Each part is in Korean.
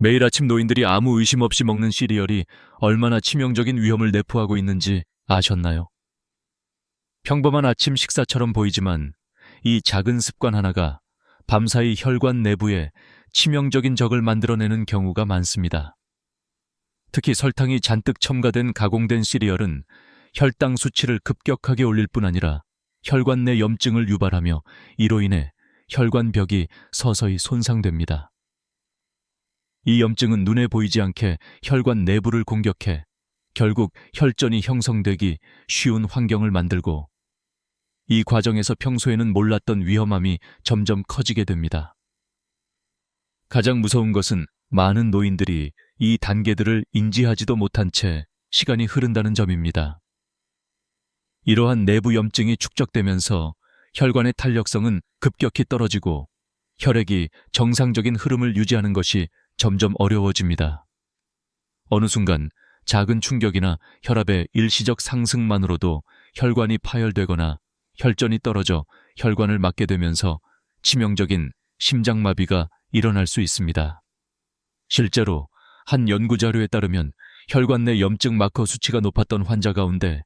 매일 아침 노인들이 아무 의심 없이 먹는 시리얼이 얼마나 치명적인 위험을 내포하고 있는지 아셨나요? 평범한 아침 식사처럼 보이지만 이 작은 습관 하나가 밤사이 혈관 내부에 치명적인 적을 만들어내는 경우가 많습니다. 특히 설탕이 잔뜩 첨가된 가공된 시리얼은 혈당 수치를 급격하게 올릴 뿐 아니라 혈관 내 염증을 유발하며 이로 인해 혈관벽이 서서히 손상됩니다. 이 염증은 눈에 보이지 않게 혈관 내부를 공격해 결국 혈전이 형성되기 쉬운 환경을 만들고, 이 과정에서 평소에는 몰랐던 위험함이 점점 커지게 됩니다. 가장 무서운 것은 많은 노인들이 이 단계들을 인지하지도 못한 채 시간이 흐른다는 점입니다. 이러한 내부 염증이 축적되면서 혈관의 탄력성은 급격히 떨어지고 혈액이 정상적인 흐름을 유지하는 것이 점점 어려워집니다. 어느 순간 작은 충격이나 혈압의 일시적 상승만으로도 혈관이 파열되거나 혈전이 떨어져 혈관을 막게 되면서 치명적인 심장마비가 일어날 수 있습니다. 실제로 한 연구자료에 따르면 혈관 내 염증 마커 수치가 높았던 환자 가운데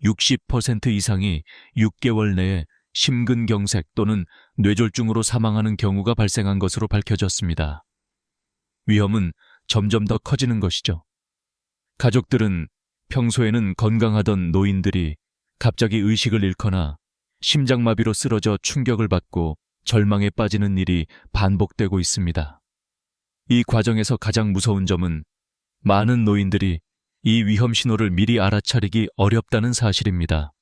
60% 이상이 6개월 내에 심근경색 또는 뇌졸중으로 사망하는 경우가 발생한 것으로 밝혀졌습니다. 위험은 점점 더 커지는 것이죠. 가족들은 평소에는 건강하던 노인들이 갑자기 의식을 잃거나 심장마비로 쓰러져 충격을 받고 절망에 빠지는 일이 반복되고 있습니다. 이 과정에서 가장 무서운 점은 많은 노인들이 이 위험 신호를 미리 알아차리기 어렵다는 사실입니다.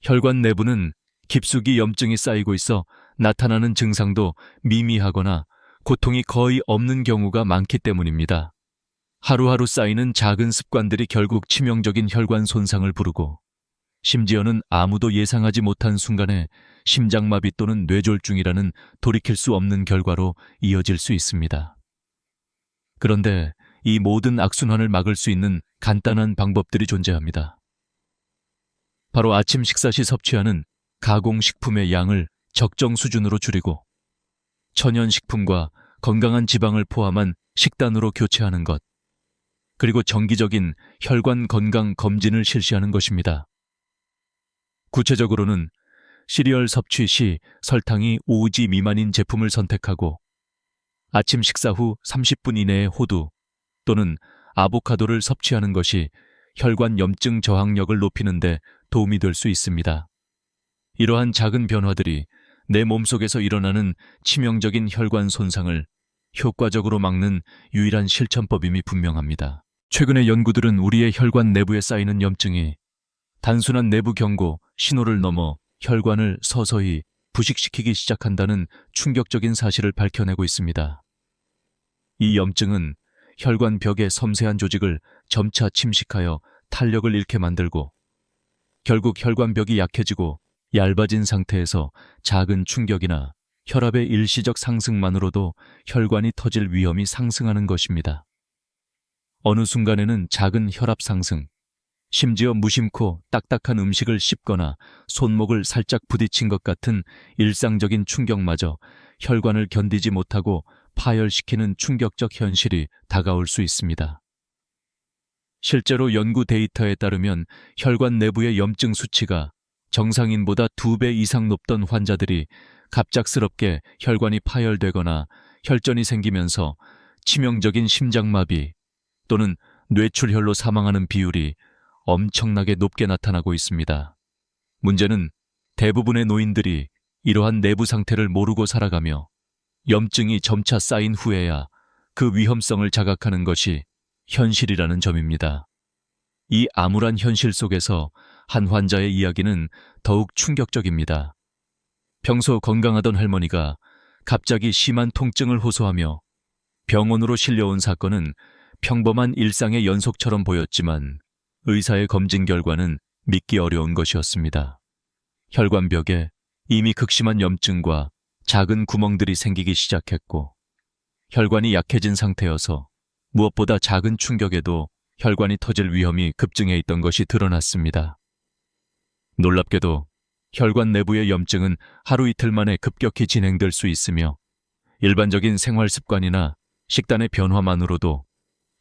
혈관 내부는 깊숙이 염증이 쌓이고 있어 나타나는 증상도 미미하거나 고통이 거의 없는 경우가 많기 때문입니다. 하루하루 쌓이는 작은 습관들이 결국 치명적인 혈관 손상을 부르고, 심지어는 아무도 예상하지 못한 순간에 심장마비 또는 뇌졸중이라는 돌이킬 수 없는 결과로 이어질 수 있습니다. 그런데 이 모든 악순환을 막을 수 있는 간단한 방법들이 존재합니다. 바로 아침 식사 시 섭취하는 가공식품의 양을 적정 수준으로 줄이고, 천연식품과 건강한 지방을 포함한 식단으로 교체하는 것, 그리고 정기적인 혈관 건강 검진을 실시하는 것입니다. 구체적으로는 시리얼 섭취 시 설탕이 5지 미만인 제품을 선택하고, 아침 식사 후 30분 이내에 호두 또는 아보카도를 섭취하는 것이 혈관 염증 저항력을 높이는 데 도움이 될 수 있습니다. 이러한 작은 변화들이 내 몸속에서 일어나는 치명적인 혈관 손상을 효과적으로 막는 유일한 실천법임이 분명합니다. 최근의 연구들은 우리의 혈관 내부에 쌓이는 염증이 단순한 내부 경고, 신호를 넘어 혈관을 서서히 부식시키기 시작한다는 충격적인 사실을 밝혀내고 있습니다. 이 염증은 혈관 벽의 섬세한 조직을 점차 침식하여 탄력을 잃게 만들고, 결국 혈관벽이 약해지고 얇아진 상태에서 작은 충격이나 혈압의 일시적 상승만으로도 혈관이 터질 위험이 상승하는 것입니다. 어느 순간에는 작은 혈압 상승, 심지어 무심코 딱딱한 음식을 씹거나 손목을 살짝 부딪힌 것 같은 일상적인 충격마저 혈관을 견디지 못하고 파열시키는 충격적 현실이 다가올 수 있습니다. 실제로 연구 데이터에 따르면 혈관 내부의 염증 수치가 정상인보다 2배 이상 높던 환자들이 갑작스럽게 혈관이 파열되거나 혈전이 생기면서 치명적인 심장마비 또는 뇌출혈로 사망하는 비율이 엄청나게 높게 나타나고 있습니다. 문제는 대부분의 노인들이 이러한 내부 상태를 모르고 살아가며 염증이 점차 쌓인 후에야 그 위험성을 자각하는 것이 현실이라는 점입니다. 이 암울한 현실 속에서 한 환자의 이야기는 더욱 충격적입니다. 평소 건강하던 할머니가 갑자기 심한 통증을 호소하며 병원으로 실려온 사건은 평범한 일상의 연속처럼 보였지만 의사의 검진 결과는 믿기 어려운 것이었습니다. 혈관벽에 이미 극심한 염증과 작은 구멍들이 생기기 시작했고, 혈관이 약해진 상태여서 무엇보다 작은 충격에도 혈관이 터질 위험이 급증해 있던 것이 드러났습니다. 놀랍게도 혈관 내부의 염증은 하루 이틀 만에 급격히 진행될 수 있으며, 일반적인 생활 습관이나 식단의 변화만으로도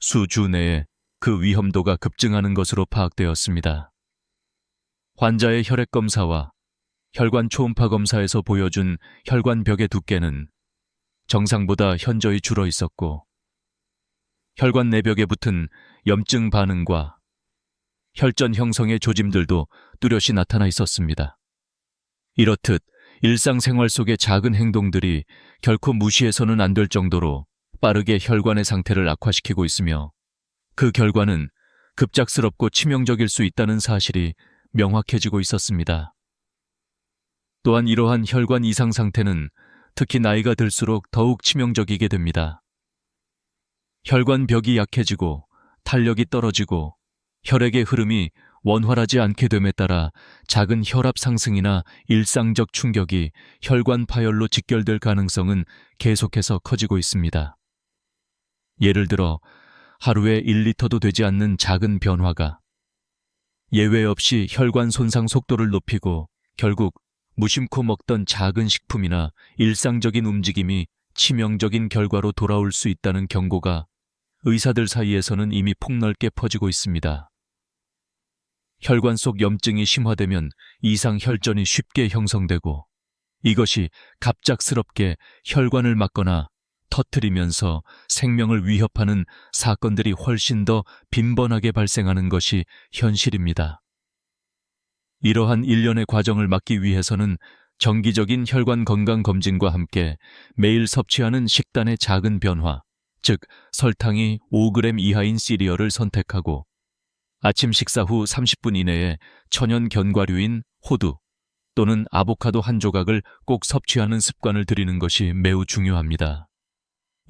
수주 내에 그 위험도가 급증하는 것으로 파악되었습니다. 환자의 혈액 검사와 혈관 초음파 검사에서 보여준 혈관벽의 두께는 정상보다 현저히 줄어 있었고, 혈관 내벽에 붙은 염증 반응과 혈전 형성의 조짐들도 뚜렷이 나타나 있었습니다. 이렇듯 일상생활 속의 작은 행동들이 결코 무시해서는 안 될 정도로 빠르게 혈관의 상태를 악화시키고 있으며, 그 결과는 급작스럽고 치명적일 수 있다는 사실이 명확해지고 있었습니다. 또한 이러한 혈관 이상 상태는 특히 나이가 들수록 더욱 치명적이게 됩니다. 혈관벽이 약해지고 탄력이 떨어지고 혈액의 흐름이 원활하지 않게 됨에 따라 작은 혈압 상승이나 일상적 충격이 혈관 파열로 직결될 가능성은 계속해서 커지고 있습니다. 예를 들어 하루에 1리터도 되지 않는 작은 변화가 예외 없이 혈관 손상 속도를 높이고 결국 무심코 먹던 작은 식품이나 일상적인 움직임이 치명적인 결과로 돌아올 수 있다는 경고가 의사들 사이에서는 이미 폭넓게 퍼지고 있습니다. 혈관 속 염증이 심화되면 이상 혈전이 쉽게 형성되고, 이것이 갑작스럽게 혈관을 막거나 터뜨리면서 생명을 위협하는 사건들이 훨씬 더 빈번하게 발생하는 것이 현실입니다. 이러한 일련의 과정을 막기 위해서는 정기적인 혈관 건강 검진과 함께 매일 섭취하는 식단의 작은 변화, 즉 설탕이 5g 이하인 시리얼을 선택하고 아침 식사 후 30분 이내에 천연 견과류인 호두 또는 아보카도 한 조각을 꼭 섭취하는 습관을 들이는 것이 매우 중요합니다.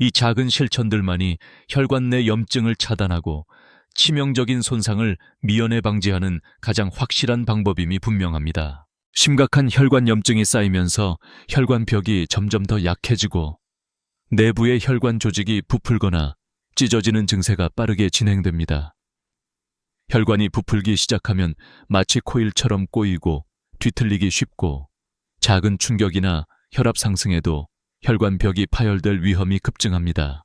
이 작은 실천들만이 혈관 내 염증을 차단하고 치명적인 손상을 미연에 방지하는 가장 확실한 방법임이 분명합니다. 심각한 혈관 염증이 쌓이면서 혈관벽이 점점 더 약해지고 내부의 혈관 조직이 부풀거나 찢어지는 증세가 빠르게 진행됩니다. 혈관이 부풀기 시작하면 마치 코일처럼 꼬이고 뒤틀리기 쉽고, 작은 충격이나 혈압 상승에도 혈관벽이 파열될 위험이 급증합니다.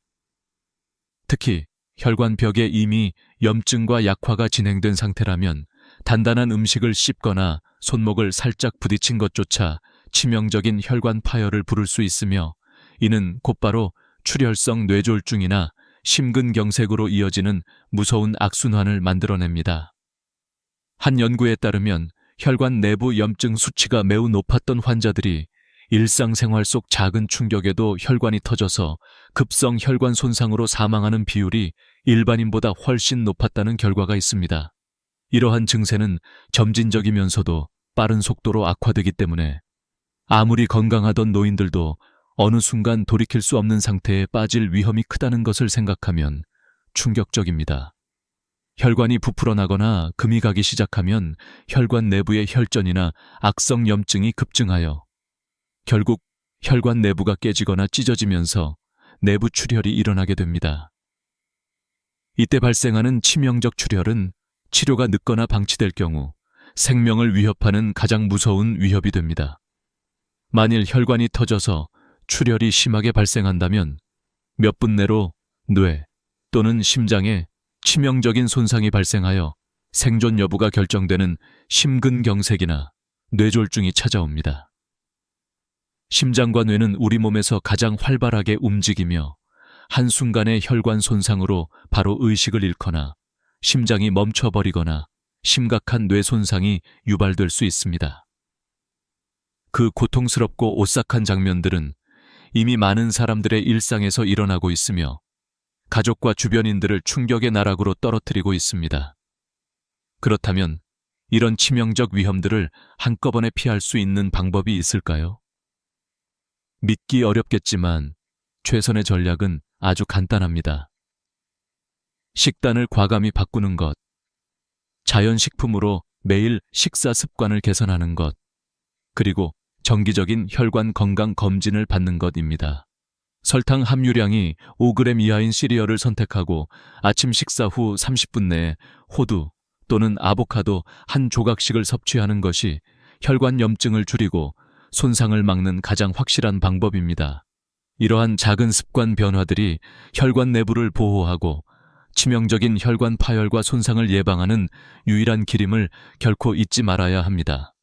특히 혈관벽에 이미 염증과 약화가 진행된 상태라면 단단한 음식을 씹거나 손목을 살짝 부딪힌 것조차 치명적인 혈관 파열을 부를 수 있으며, 이는 곧바로 출혈성 뇌졸중이나 심근경색으로 이어지는 무서운 악순환을 만들어냅니다. 한 연구에 따르면 혈관 내부 염증 수치가 매우 높았던 환자들이 일상생활 속 작은 충격에도 혈관이 터져서 급성 혈관 손상으로 사망하는 비율이 일반인보다 훨씬 높았다는 결과가 있습니다. 이러한 증세는 점진적이면서도 빠른 속도로 악화되기 때문에 아무리 건강하던 노인들도 어느 순간 돌이킬 수 없는 상태에 빠질 위험이 크다는 것을 생각하면 충격적입니다. 혈관이 부풀어 나거나 금이 가기 시작하면 혈관 내부의 혈전이나 악성 염증이 급증하여 결국 혈관 내부가 깨지거나 찢어지면서 내부 출혈이 일어나게 됩니다. 이때 발생하는 치명적 출혈은 치료가 늦거나 방치될 경우 생명을 위협하는 가장 무서운 위협이 됩니다. 만일 혈관이 터져서 출혈이 심하게 발생한다면 몇 분 내로 뇌 또는 심장에 치명적인 손상이 발생하여 생존 여부가 결정되는 심근경색이나 뇌졸중이 찾아옵니다. 심장과 뇌는 우리 몸에서 가장 활발하게 움직이며 한순간의 혈관 손상으로 바로 의식을 잃거나 심장이 멈춰버리거나 심각한 뇌 손상이 유발될 수 있습니다. 그 고통스럽고 오싹한 장면들은 이미 많은 사람들의 일상에서 일어나고 있으며 가족과 주변인들을 충격의 나락으로 떨어뜨리고 있습니다. 그렇다면 이런 치명적 위험들을 한꺼번에 피할 수 있는 방법이 있을까요? 믿기 어렵겠지만 최선의 전략은 아주 간단합니다. 식단을 과감히 바꾸는 것, 자연식품으로 매일 식사 습관을 개선하는 것, 그리고 정기적인 혈관 건강 검진을 받는 것입니다. 설탕 함유량이 5g 이하인 시리얼을 선택하고 아침 식사 후 30분 내에 호두 또는 아보카도 한 조각씩을 섭취하는 것이 혈관 염증을 줄이고 손상을 막는 가장 확실한 방법입니다. 이러한 작은 습관 변화들이 혈관 내부를 보호하고 치명적인 혈관 파열과 손상을 예방하는 유일한 길임을 결코 잊지 말아야 합니다.